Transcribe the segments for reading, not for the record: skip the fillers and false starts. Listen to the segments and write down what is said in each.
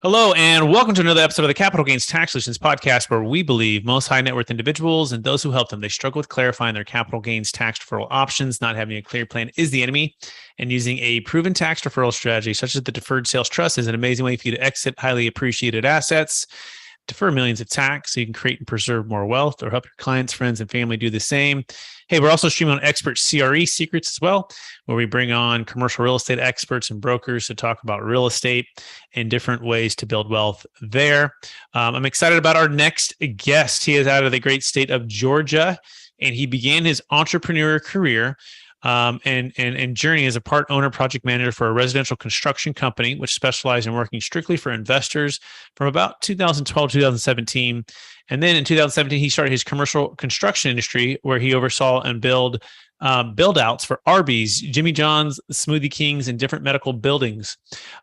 Hello, and welcome to another episode of the Capital Gains Tax Solutions podcast, where we believe most high net worth individuals and those who help them, they struggle with clarifying their capital gains tax deferral options. Not having a clear plan is the enemy, and using a proven tax deferral strategy, such as the Deferred Sales Trust, is an amazing way for you to exit highly appreciated assets, defer millions of tax so you can create and preserve more wealth, or help your clients, friends, and family do the same. Hey, we're also streaming on expert CRE secrets as well, where we bring on commercial real estate experts and brokers to talk about real estate and different ways to build wealth there. I'm excited about our next guest. He is out of the great state of Georgia, and he began his entrepreneur career and journey as a part owner project manager for a residential construction company, which specialized in working strictly for investors from about 2012 2017. And then in 2017, he started his commercial construction industry, where he oversaw and build outs for Arby's, Jimmy John's, Smoothie Kings, and different medical buildings.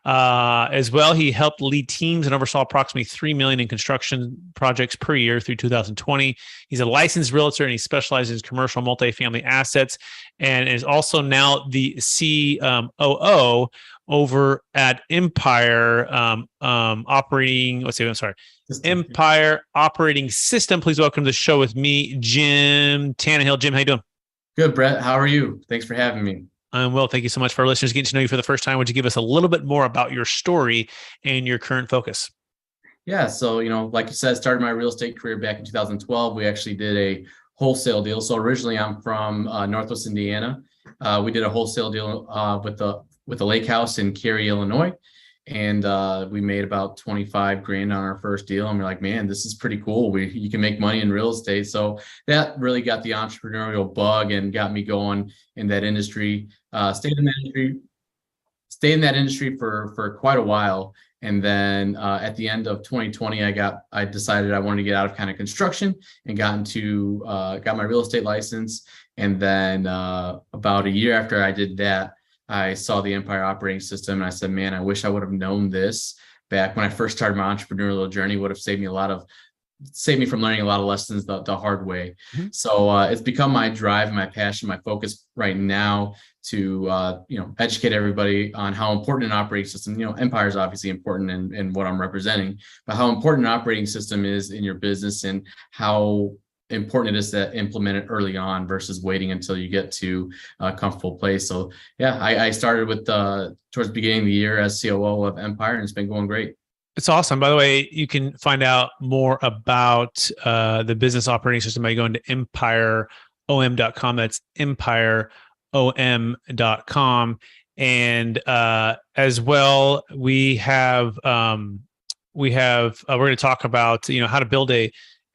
As well, he helped lead teams and oversaw approximately $3 million in construction projects per year through 2020. He's a licensed realtor, and he specializes in commercial multifamily assets, and is also now the COO over at Empire Empire Operating System. Please welcome to the show with me, Jim Tannehill. Jim, how you doing? Good, Brett. How are you? Thanks for having me. I'm well. Thank you so much. For our listeners getting to know you for the first time, would you give us a little bit more about your story and your current focus? Yeah. So, like you said, started my real estate career back in 2012. We actually did a wholesale deal. So originally I'm from Northwest Indiana. We did a wholesale deal with the lake house in Cary, Illinois. And we made about 25 grand on our first deal. And we're like, man, this is pretty cool. You can make money in real estate. So that really got the entrepreneurial bug and got me going in that industry. Stayed in that industry for quite a while. And then at the end of 2020, I decided I wanted to get out of kind of construction and got my real estate license. And then about a year after I did that, I saw the Empire Operating System, and I said, man, I wish I would have known this back when I first started my entrepreneurial journey. Would have saved me from learning a lot of lessons the hard way. Mm-hmm. So it's become my drive, my passion, my focus right now to educate everybody on how important an operating system. Empire is obviously important in what I'm representing, but how important an operating system is in your business and how important it is to implement it early on versus waiting until you get to a comfortable place. So yeah, I started with towards the beginning of the year as COO of Empire, and it's been going great. It's awesome. By the way, you can find out more about the business operating system by going to empireom.com. That's empireom.com. And as well, we're going to talk about how to build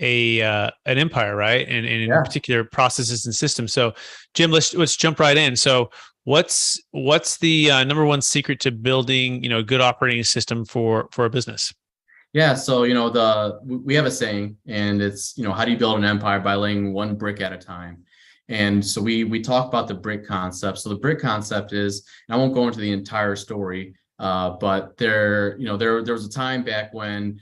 an empire, right? And in particular processes and systems. So Jim, let's jump right in. So what's the number one secret to building, a good operating system for a business? Yeah. So, we have a saying, and it's, how do you build an empire? By laying one brick at a time. And so we talk about the brick concept. So the brick concept is, and I won't go into the entire story, but there was a time back when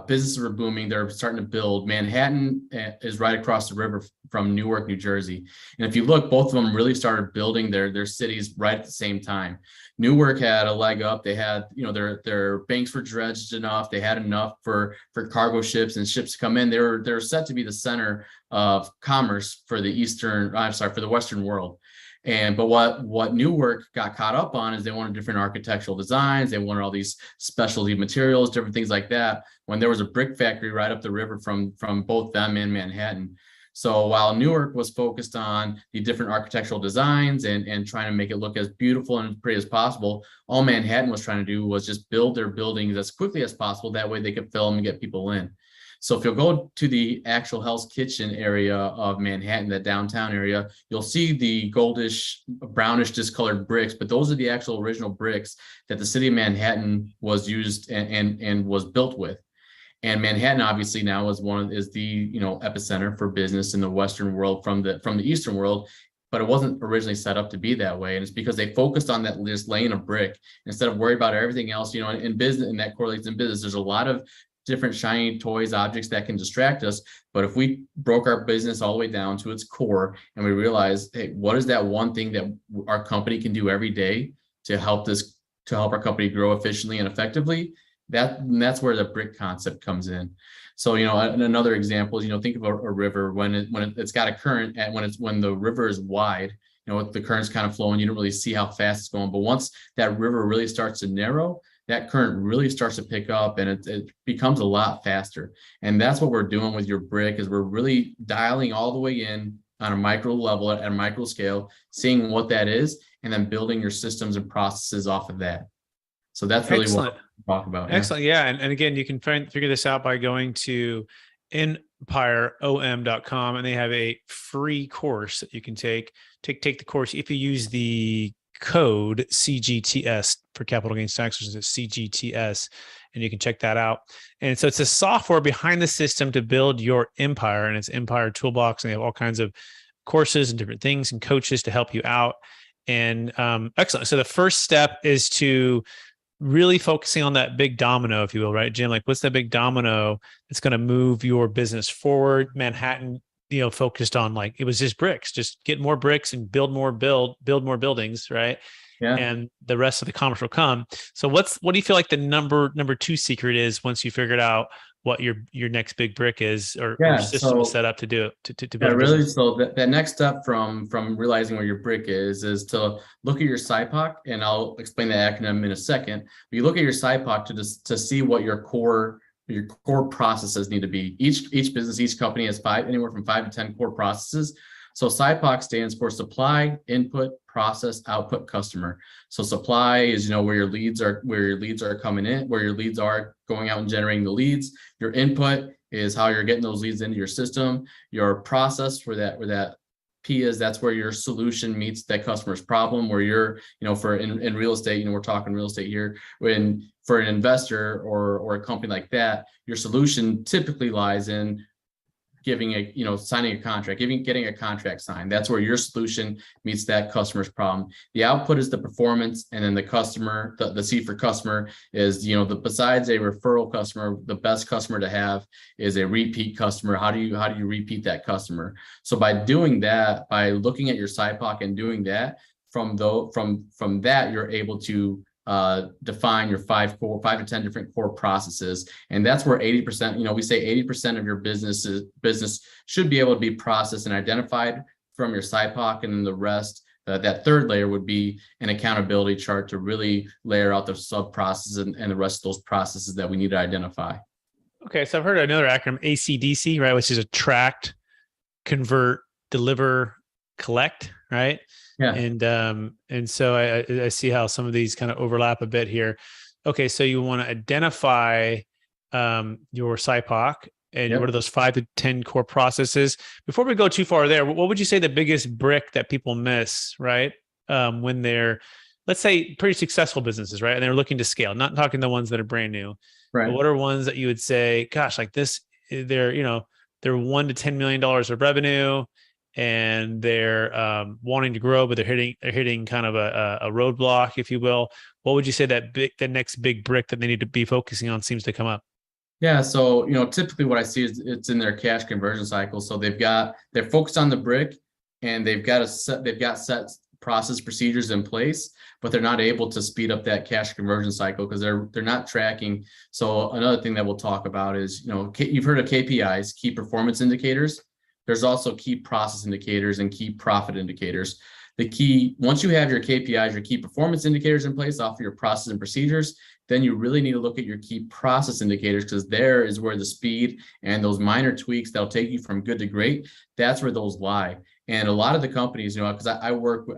businesses were booming. They're starting to build. Manhattan is right across the river from Newark, New Jersey. And if you look, both of them really started building their cities right at the same time. Newark had a leg up. They had, their banks were dredged enough. They had enough for cargo ships and ships to come in. They're set to be the center of commerce for the Western world. But what Newark got caught up on is they wanted different architectural designs. They wanted all these specialty materials, different things like that, when there was a brick factory right up the river from both them and Manhattan. So while Newark was focused on the different architectural designs and trying to make it look as beautiful and pretty as possible, all Manhattan was trying to do was just build their buildings as quickly as possible. That way they could fill them and get people in. So if you'll go to the actual Hell's Kitchen area of Manhattan, that downtown area, you'll see the goldish, brownish discolored bricks, but those are the actual original bricks that the city of Manhattan was used and was built with. And Manhattan obviously now is the epicenter for business in the Western world from the Eastern world, but it wasn't originally set up to be that way. And it's because they focused on that just laying a brick instead of worry about everything else. In business, and that correlates in business. There's a lot of different shiny toys, objects that can distract us. But if we broke our business all the way down to its core and we realize, hey, what is that one thing that our company can do every day to help our company grow efficiently and effectively? That's where the brick concept comes in. So, another example is, think of a river it's got a current, and when the river is wide, the current's kind of flowing, you don't really see how fast it's going. But once that river really starts to narrow, that current really starts to pick up, and it becomes a lot faster. And that's what we're doing with your brick, is we're really dialing all the way in on a micro level, at a micro scale, seeing what that is, and then building your systems and processes off of that. So that's really Excellent. what we talk about. Excellent. Yeah. And again, you can figure this out by going to empireom.com, and they have a free course that you can take the course. If you use the code CGTS for capital gains tax, which is CGTS, and you can check that out. And so it's a software behind the system to build your empire, and it's Empire Toolbox, and they have all kinds of courses and different things and coaches to help you out. And excellent. So the first step is to really focusing on that big domino, if you will, right, Jim? Like, what's that big domino that's going to move your business forward? Manhattan, focused on, like, it was just bricks, just get more bricks and build more buildings, right? Yeah. And the rest of the commerce will come. So what do you feel like the number two secret is once you figured out what your next big brick is, or system is set up to do it, to build really business? So that next step from realizing where your brick is to look at your SIPOC, and I'll explain the acronym in a second. But you look at your SIPOC to see what your core processes need to be. Each business, each company has anywhere from 5 to 10 core processes. So SIPOC stands for supply, input, process, output, customer. So supply is, where your leads are coming in, where your leads are going out and generating the leads. Your input is how you're getting those leads into your system. Your process, where that P is, that's where your solution meets that customer's problem. Where you're, for in real estate, we're talking real estate here. When for an investor or a company like that, your solution typically lies in signing a contract, getting a contract signed. That's where your solution meets that customer's problem. The output is the performance, and then the customer, the C for customer is, besides a referral customer, the best customer to have is a repeat customer. How do you repeat that customer? So by doing that, by looking at your SIPOC and doing that, from that, you're able to define your 5 to 10 different core processes. And that's where 80%, we say 80% of your business should be able to be processed and identified from your SIPOC. And then the rest, that third layer would be an accountability chart to really layer out the sub processes and the rest of those processes that we need to identify. Okay. So I've heard another acronym, ACDC, right? Which is attract, convert, deliver, collect, right? Yeah. And so I see how some of these kind of overlap a bit here. Okay. So you want to identify your SIPOC and what are those 5 to 10 core processes. Before we go too far there, what would you say the biggest brick that people miss, right? When they're, let's say, pretty successful businesses, right? And they're looking to scale, not talking the ones that are brand new, right? But what are ones that you would say, gosh, like this, they're $1 to $10 million of revenue, and they're wanting to grow, but they're hitting kind of a roadblock, if you will. What would you say the next big brick that they need to be focusing on seems to come up? Yeah. So, typically what I see is it's in their cash conversion cycle. So they're focused on the brick, and they've got set process procedures in place, but they're not able to speed up that cash conversion cycle because they're not tracking. So another thing that we'll talk about is, you've heard of KPIs, key performance indicators. There's also key process indicators and key profit indicators. Once you have your KPIs, your key performance indicators in place off of your process and procedures, then you really need to look at your key process indicators, because there is where the speed and those minor tweaks that'll take you from good to great, that's where those lie. And a lot of the companies, because I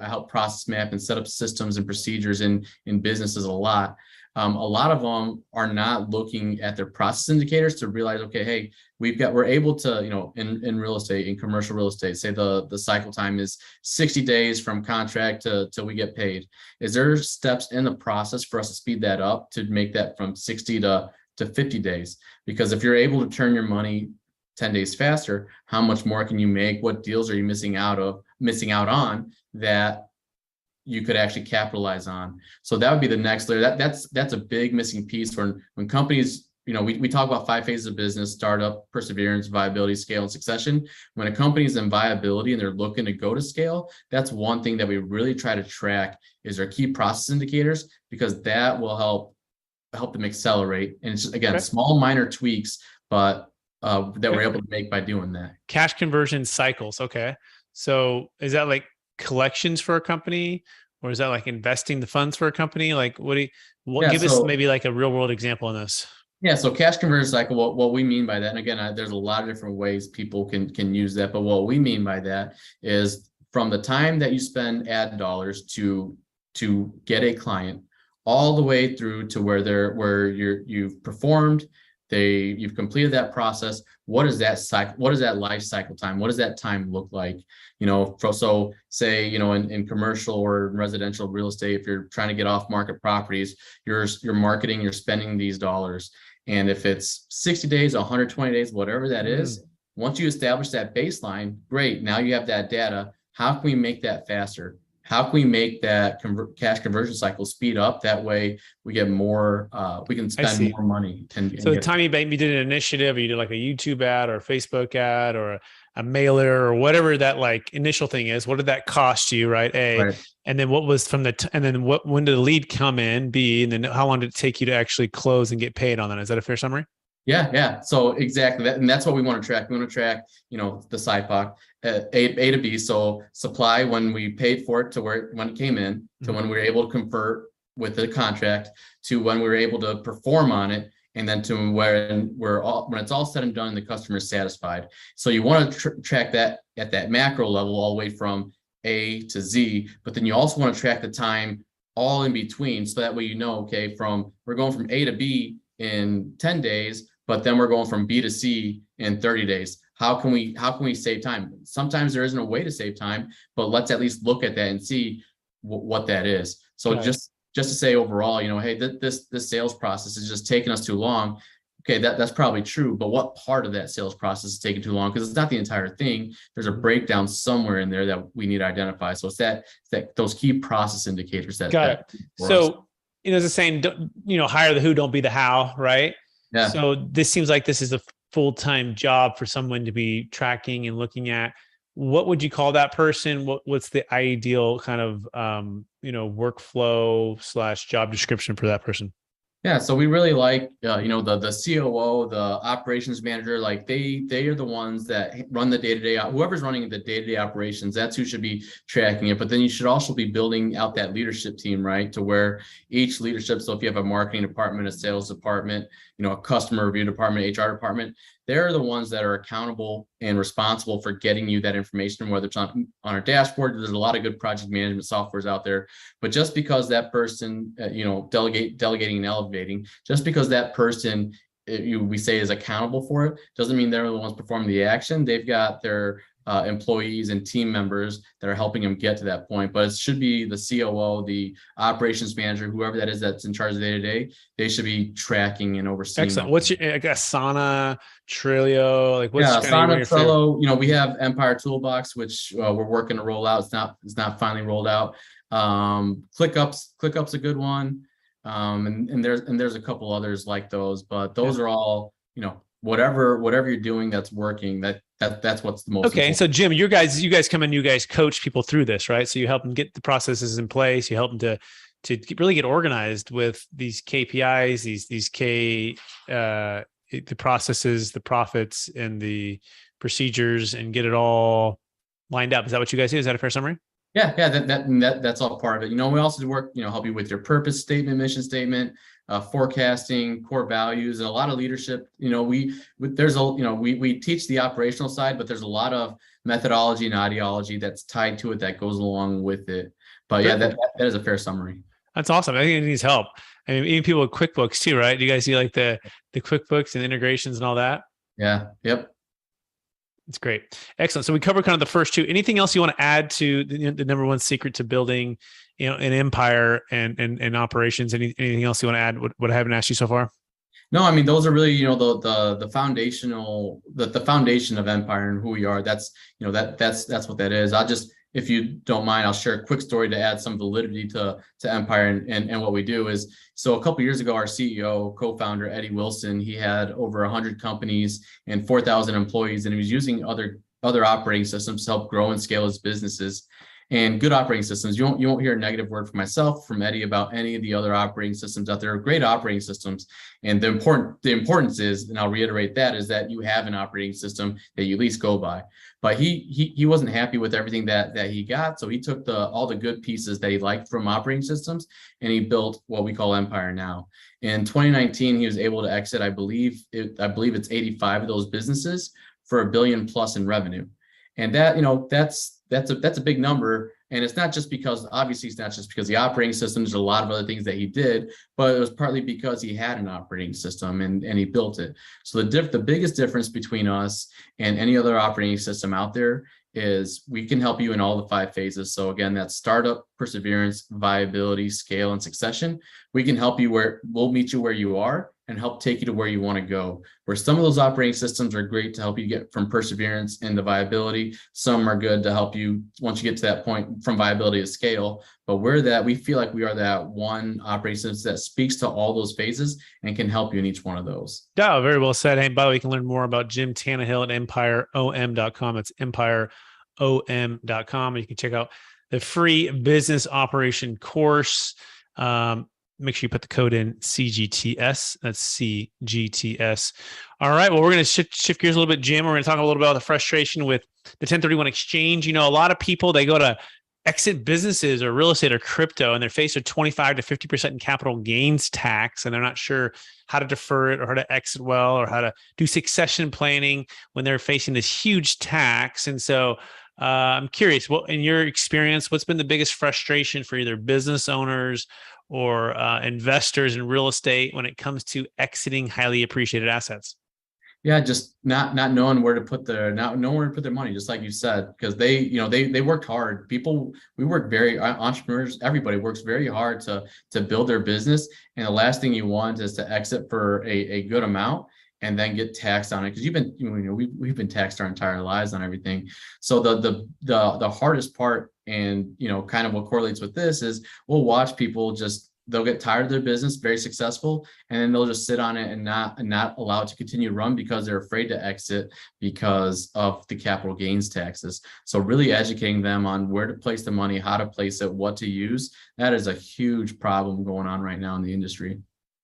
help process map and set up systems and procedures in businesses a lot. A lot of them are not looking at their process indicators to realize, okay, hey, we're able to, in real estate, in commercial real estate, say the cycle time is 60 days from contract till we get paid. Is there steps in the process for us to speed that up to make that from 60 to 50 days? Because if you're able to turn your money 10 days faster, how much more can you make? What deals are you missing out on that you could actually capitalize on? So that would be the next layer. That's a big missing piece when companies, we talk about 5 phases of business: startup, perseverance, viability, scale, and succession. When a company's in viability and they're looking to go to scale, that's one thing that we really try to track is our key process indicators, because that will help help them accelerate. And it's just, again, small minor tweaks, but that we're able to make by doing that. Cash conversion cycles. Okay. So is that like collections for a company, or is that like investing the funds for a company? Like give us maybe like a real world example on this. Yeah, so cash conversion cycle, what we mean by that, and again, there's a lot of different ways people can use that, but what we mean by that is from the time that you spend ad dollars to get a client, all the way through to where you've performed, you've completed that process. What is that cycle? What is that life cycle time? What does that time look like? So say, in commercial or residential real estate, if you're trying to get off market properties, you're marketing, you're spending these dollars. And if it's 60 days, 120 days, whatever that is, once you establish that baseline, great. Now you have that data. How can we make that faster? How can we make that cash conversion cycle speed up? That way we get more, we can spend more money. So the time you did an initiative, or you did like a YouTube ad or a Facebook ad or a mailer or whatever that like initial thing is, what did that cost you? Right. And then what was when did the lead come in? B, and then how long did it take you to actually close and get paid on that? Is that a fair summary? Yeah. So exactly that. And that's what we want to track. We want to track, the SIPOC, A to B. So supply, when we paid for it, to when it came in, to when we were able to convert with the contract, to when we were able to perform on it, and then to when it's all said and done, the customer is satisfied. So you want to track that at that macro level, all the way from A to Z, but then you also want to track the time all in between. So that way, okay, we're going from A to B in 10 days, but then we're going from B to C in 30 days. How can we save time? Sometimes there isn't a way to save time, but let's at least look at that and see what that is. So just to say overall, hey, this sales process is just taking us too long. Okay, that's probably true, but what part of that sales process is taking too long? Because it's not the entire thing. There's a breakdown somewhere in there that we need to identify. So it's that those key process indicators that. Got it. So, there's a saying, hire the who, don't be the how, right? Yeah. So this seems like this is a full-time job for someone to be tracking and looking at. What would you call that person? What's the ideal kind of, workflow / job description for that person? Yeah, so we really like, the COO, the operations manager, like they are the ones that run the day-to-day, whoever's running the day-to-day operations, that's who should be tracking it. But then you should also be building out that leadership team, right? To where each leadership, so if you have a marketing department, a sales department, a customer review department, HR department, they're the ones that are accountable and responsible for getting you that information, whether it's on a dashboard. There's a lot of good project management softwares out there, but just because that person, delegating and elevating, just because that person we say is accountable for it, doesn't mean they're the ones performing the action. They've got their employees and team members that are helping them get to that point. But it should be the COO, the operations manager, whoever that is that's in charge of the day-to-day. They should be tracking and overseeing. Excellent. What's your, Asana, Trello? Like what's Asana, Trello. We have Empire Toolbox, which we're working to roll out. It's not finally rolled out. ClickUp's a good one. And there's a couple others like those, but those are all, whatever you're doing that's working, that's what's the most important. So Jim, you guys come in, you guys coach people through this, right? So you help them get the processes in place, you help them to really get organized with these KPIs, the processes, the profits, and the procedures, and get it all lined up. Is that what you guys do? Is that a fair summary? Yeah, that's all part of it. We also work, help you with your purpose statement, mission statement, forecasting, core values, and a lot of leadership. We teach the operational side, but there's a lot of methodology and ideology that's tied to it that goes along with it. But yeah, that is a fair summary. That's awesome. I think it needs help. I mean, even people with QuickBooks too, right? Do you guys see like the QuickBooks and integrations and all that? Yeah. Yep. It's great. Excellent. So we covered kind of the first two. Anything else you want to add to the number one secret to building, an empire and operations? Anything else you want to add? What I haven't asked you so far? No, I mean, those are really, the foundational, the foundation of Empire and who we are. That's that's what that is. If you don't mind, I'll share a quick story to add some validity to Empire and what we do is, so a couple of years ago, our CEO, co-founder, Eddie Wilson, he had over 100 companies and 4,000 employees, and he was using other operating systems to help grow and scale his businesses. and good operating systems. You won't hear a negative word from myself, from Eddie, about any of the other operating systems out there. Great operating systems. And the importance is, and I'll reiterate that, is that you have an operating system that you at least go by. But he wasn't happy with everything that he got. So he took all the good pieces that he liked from operating systems, and he built what we call Empire now. In 2019, he was able to exit, I believe it's 85 of those businesses for $1 billion plus in revenue. And that, that's a big number. And it's not just because, obviously, it's not just because the operating system, there's a lot of other things that he did, but it was partly because he had an operating system and he built it. So the biggest difference between us and any other operating system out there is we can help you in all the 5 phases. So again, that's startup, perseverance, viability, scale, and succession. We can help you we'll meet you where you are and help take you to where you want to go. Where some of those operating systems are great to help you get from perseverance into viability. Some are good to help you once you get to that point from viability to scale. But we feel like we are that one operating system that speaks to all those phases and can help you in each one of those. Yeah, very well said. And by the way, you can learn more about Jim Tannehill at empireom.com. It's empireom.com. You can check out the free business operation course. Make sure you put the code in CGTS. That's CGTS. All right. Well, we're going to shift gears a little bit, Jim. We're going to talk a little bit about the frustration with the 1031 exchange. A lot of people, they go to exit businesses or real estate or crypto, and they're faced with 25 to 50% in capital gains tax, and they're not sure how to defer it or how to exit well or how to do succession planning when they're facing this huge tax. And so I'm curious, in your experience, what's been the biggest frustration for either business owners or investors in real estate when it comes to exiting highly appreciated assets? Yeah, just not knowing where to put their money, just like you said, because they worked hard. Entrepreneurs, everybody works very hard to build their business, and the last thing you want is to exit for a good amount and then get taxed on it, because we've been taxed our entire lives on everything. So the hardest part, and kind of what correlates with this, is we'll watch people they'll get tired of their business, very successful, and then they'll just sit on it and not allow it to continue to run because they're afraid to exit because of the capital gains taxes. So really educating them on where to place the money, how to place it, what to use. That is a huge problem going on right now in the industry.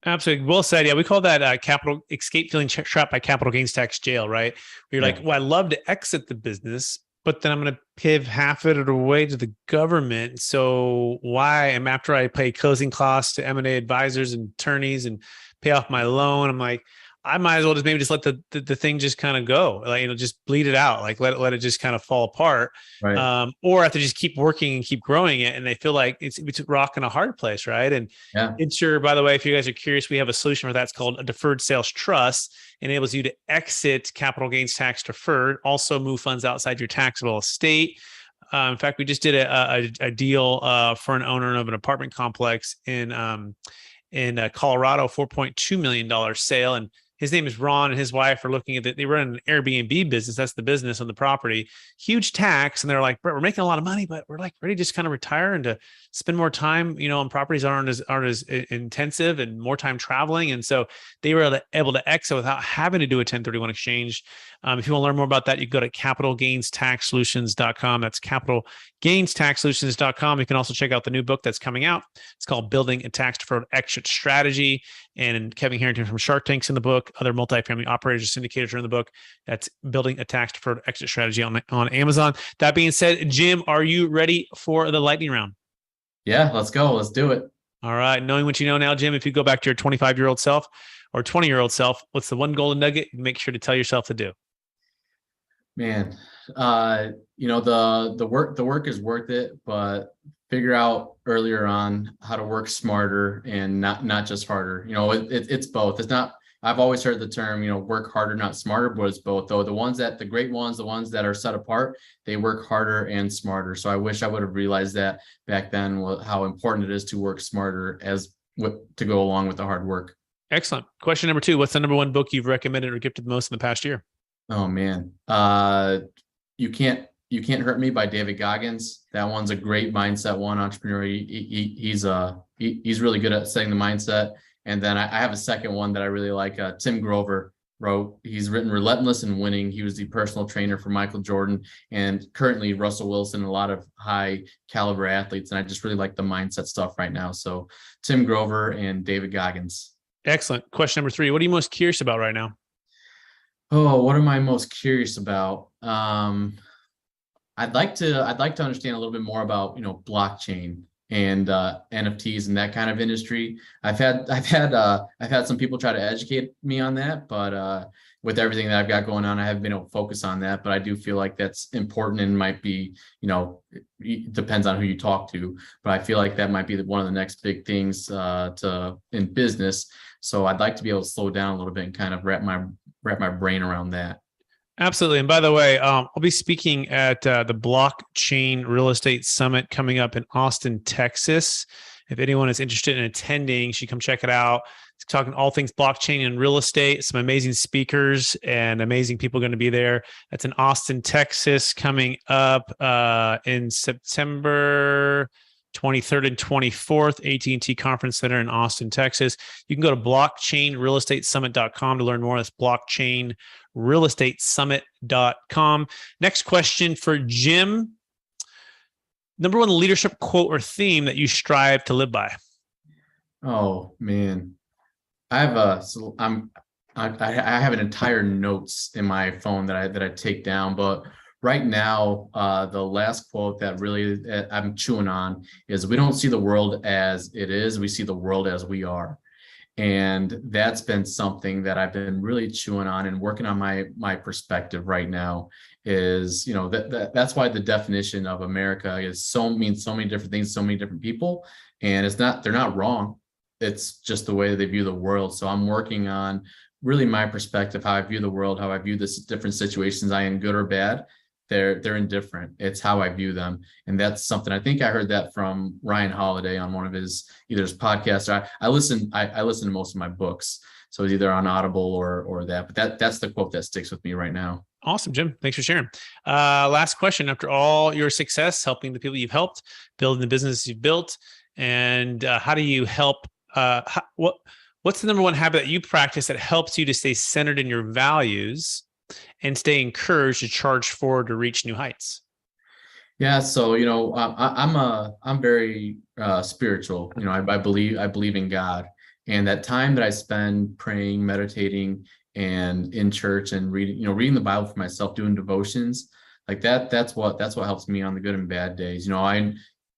Absolutely. Well said. Yeah, we call that capital escape feeling trapped by capital gains tax jail, right? Where you're like, well, I love to exit the business, but then I'm going to give half of it away to the government. So why? And after I pay closing costs to M&A advisors and attorneys and pay off my loan, I'm like, I might as well just let the thing just kind of go, just bleed it out, let it just kind of fall apart. Right. Or if they just keep working and keep growing it, and they feel like it's a rock in a hard place, right? And by the way, if you guys are curious, we have a solution for that. It's called a Deferred Sales Trust. Enables you to exit capital gains tax deferred, also move funds outside your taxable estate. In fact, we just did a deal for an owner of an apartment complex in Colorado, $4.2 million sale, and his name is Ron, and his wife are looking at it. They run an Airbnb business. That's the business on the property. Huge tax. And they're like, Brett, we're making a lot of money, but we're like ready to just kind of retire and to spend more time, on properties aren't as intensive and more time traveling. And so they were able to exit without having to do a 1031 exchange. If you want to learn more about that, you can go to capitalgainstaxsolutions.com. That's capitalgainstaxsolutions.com. You can also check out the new book that's coming out. It's called Building a Tax Deferred Exit Strategy. And Kevin Harrington from Shark Tank's in the book. Other multifamily operators, syndicators are in the book. That's Building a Tax Deferred Exit Strategy on Amazon. That being said, Jim, are you ready for the lightning round? Yeah, let's go. Let's do it. All right. Knowing what you know now, Jim, if you go back to your 25-year-old self or 20-year-old self, what's the one golden nugget you make sure to tell yourself to do? Man, the work is worth it, but figure out earlier on how to work smarter and not just harder. It's both. It's not. I've always heard the term, work harder, not smarter, but it's both. Though the great ones, the ones that are set apart, they work harder and smarter. So I wish I would have realized that back then, how important it is to work smarter to go along with the hard work. Excellent. Question number 2: what's the number one book you've recommended or gifted the most in the past year? Oh man, You Can't Hurt Me by David Goggins. That one's a great mindset one. Entrepreneur. He's really good at setting the mindset. And then I have a second one that I really like, Tim Grover, he's written Relentless in Winning. He was the personal trainer for Michael Jordan and currently Russell Wilson and a lot of high caliber athletes. And I just really like the mindset stuff right now. So Tim Grover and David Goggins. Excellent. Question number 3. What are you most curious about right now? Oh, what am I most curious about? I'd like to understand a little bit more about, blockchain and NFTs and that kind of industry. I've had some people try to educate me on that, but with everything that I've got going on, I haven't been able to focus on that. But I do feel like that's important and might be, it depends on who you talk to. But I feel like that might be one of the next big things in business. So I'd like to be able to slow down a little bit and kind of wrap my brain around that. Absolutely. And by the way, I'll be speaking at the Blockchain Real Estate Summit coming up in Austin, Texas. If anyone is interested in attending, you should come check it out. It's talking all things blockchain and real estate. Some amazing speakers and amazing people going to be there. That's in Austin, Texas, coming up in September 23rd and 24th, AT&T Conference Center in Austin, Texas. You can go to blockchainrealestatesummit.com to learn more. That's blockchainrealestatesummit.com. Next question for Jim. Number 1 leadership quote or theme that you strive to live by. Oh man, I have I have an entire notes in my phone that I take down, but right now, the last quote that really I'm chewing on is, we don't see the world as it is, we see the world as we are. And that's been something that I've been really chewing on and working on my perspective right now is, that's why the definition of America means so many different things, so many different people. And they're not wrong. It's just the way they view the world. So I'm working on really my perspective, how I view the world, how I view this different situations, I am good or bad. They're indifferent. It's how I view them. And that's something, I think I heard that from Ryan Holiday on one of either his podcasts, or I listen to most of my books. So it's either on Audible or that, but that's the quote that sticks with me right now. Awesome, Jim. Thanks for sharing. Last question. After all your success, helping the people you've helped, building the business you've built, and how do you help, what's the number 1 habit that you practice that helps you to stay centered in your values and stay encouraged to charge forward to reach new heights? Yeah, so I'm very spiritual. I believe in God, and that time that I spend praying, meditating, and in church and reading the Bible for myself, doing devotions like that. That's what helps me on the good and bad days.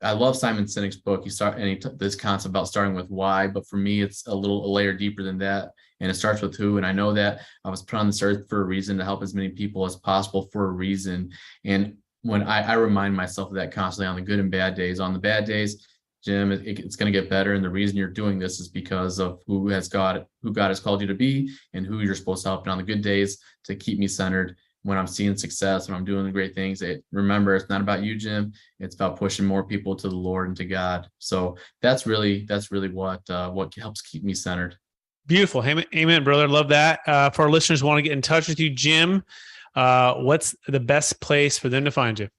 I love Simon Sinek's book. This concept about starting with why, but for me, it's a layer deeper than that. And it starts with who. And I know that I was put on this earth for a reason, to help as many people as possible for a reason. And when I remind myself of that constantly on the good and bad days, on the bad days, Jim, it's going to get better. And the reason you're doing this is because of who God has called you to be and who you're supposed to help. And on the good days, to keep me centered. When I'm seeing success, when I'm doing the great things, remember, it's not about you, Jim. It's about pushing more people to the Lord and to God. So that's really what helps keep me centered. Beautiful. Amen, brother. Love that. For our listeners who want to get in touch with you, Jim, what's the best place for them to find you?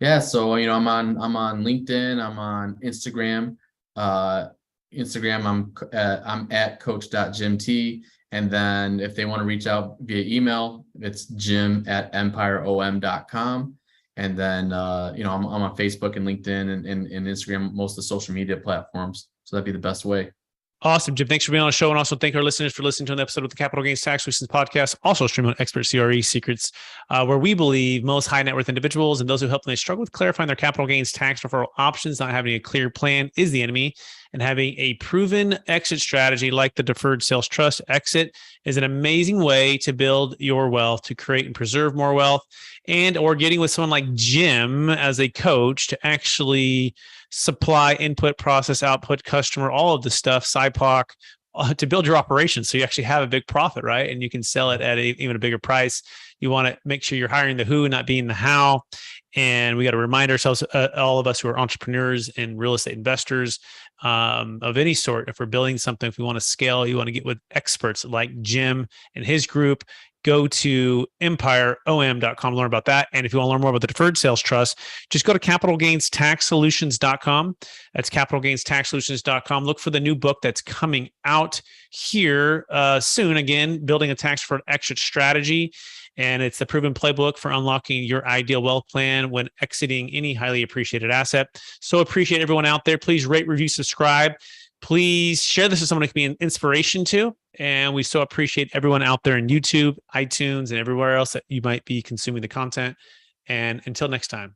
Yeah. So, I'm on LinkedIn. I'm on Instagram. I'm at coach.jimT. And then if they want to reach out via email, it's jim@empireom.com. And then, I'm on Facebook and LinkedIn and Instagram, most of the social media platforms. So that'd be the best way. Awesome, Jim. Thanks for being on the show. And also thank our listeners for listening to an episode of the Capital Gains Tax Solutions podcast, also streaming on Expert CRE Secrets, where we believe most high net worth individuals and those who help them, they struggle with clarifying their capital gains tax referral options. Not having a clear plan is the enemy, and having a proven exit strategy like the Deferred Sales Trust exit is an amazing way to build your wealth, to create and preserve more wealth, and or getting with someone like Jim as a coach to actually supply, input, process, output, customer, all of the stuff, SIPOC, to build your operation. So you actually have a big profit, right? And you can sell it at even a bigger price. You want to make sure you're hiring the who, not being the how. And we got to remind ourselves, all of us who are entrepreneurs and real estate investors of any sort, if we're building something, if we want to scale, you want to get with experts like Jim and his group. go to empireom.com to learn about that. And if you want to learn more about the Deferred Sales Trust, just go to capitalgainstaxsolutions.com. That's capitalgainstaxsolutions.com. Look for the new book that's coming out here soon. Again, Building a Tax-Deferred Exit Strategy. And it's the proven playbook for unlocking your ideal wealth plan when exiting any highly appreciated asset. So appreciate everyone out there. Please rate, review, subscribe. Please share this with someone who can be an inspiration to. And we so appreciate everyone out there in YouTube, iTunes, and everywhere else that you might be consuming the content. And until next time.